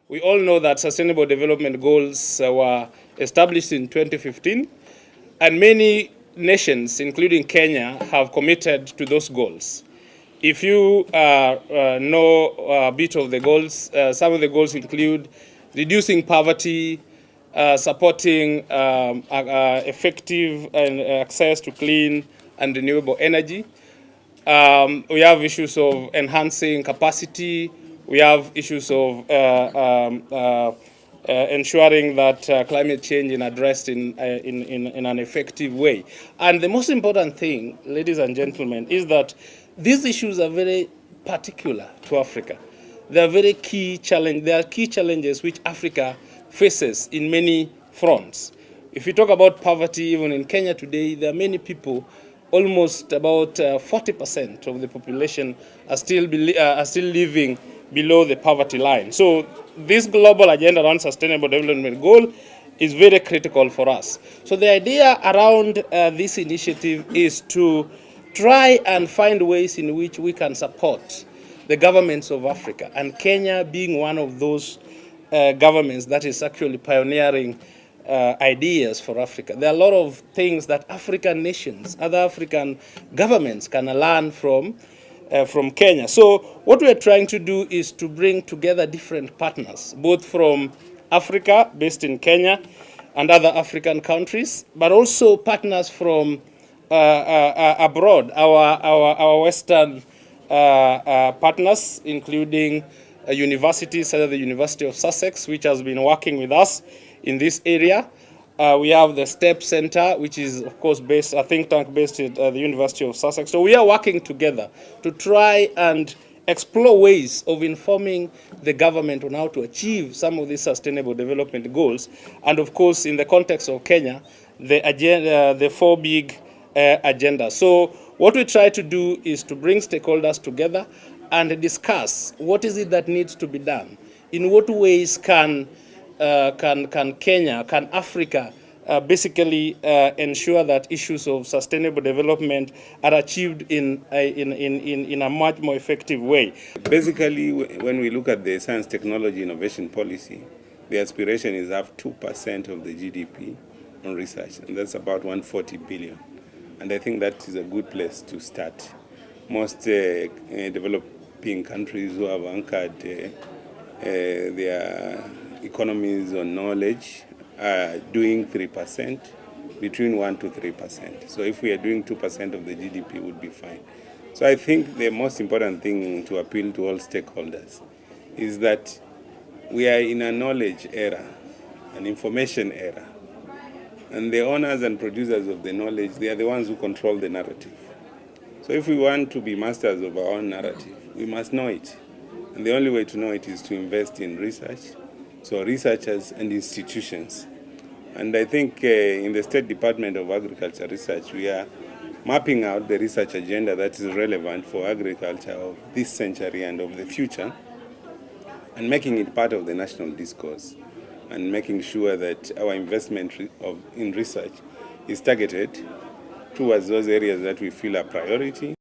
We all know that Sustainable Development Goals were established in 2015, and many nations, including Kenya, have committed to those goals. If you know a bit of the goals, some of the goals include reducing poverty, supporting effective and access to clean and renewable energy. We have issues of enhancing capacity. We have issues of ensuring that climate change is addressed in an effective way. And the most important thing, ladies and gentlemen, is that these issues are very particular to Africa. They are very key challenge. There are key challenges which Africa faces in many fronts. If you talk about poverty, even in Kenya today, there are many people, almost about 40% of the population are still living below the poverty line. So this global agenda around sustainable development goal is very critical for us. So the idea around this initiative is to try and find ways in which we can support the governments of Africa, and Kenya being one of those governments that is actually pioneering ideas for Africa. There are a lot of things that African nations, other African governments can learn from Kenya. So what we are trying to do is to bring together different partners, both from Africa, based in Kenya, and other African countries, but also partners from abroad, our Western partners, including universities such as the University of Sussex, which has been working with us in this area. We have the STEP Center, which is, of course, based, a think tank based at the University of Sussex. So we are working together to try and explore ways of informing the government on how to achieve some of these sustainable development goals. And of course, in the context of Kenya, the agenda, the four big agenda. So what we try to do is to bring stakeholders together and discuss what is it that needs to be done. In what ways can Kenya, can Africa basically ensure that issues of sustainable development are achieved in a much more effective way? Basically, when we look at the science, technology, innovation policy, the aspiration is to have 2% of the GDP on research, and that's about 140 billion. And I think that is a good place to start. Most developing countries who have anchored their economies on knowledge are doing 3%, between 1 to 3%. So if we are doing 2% of the GDP, would be fine. So I think the most important thing to appeal to all stakeholders is that we are in a knowledge era, an information era. And the owners and producers of the knowledge, they are the ones who control the narrative. So if we want to be masters of our own narrative, we must know it. And the only way to know it is to invest in research, so researchers and institutions. And I think in the State Department of Agriculture Research, we are mapping out the research agenda that is relevant for agriculture of this century and of the future, and making it part of the national discourse, and making sure that our investment in research is targeted towards those areas that we feel are priority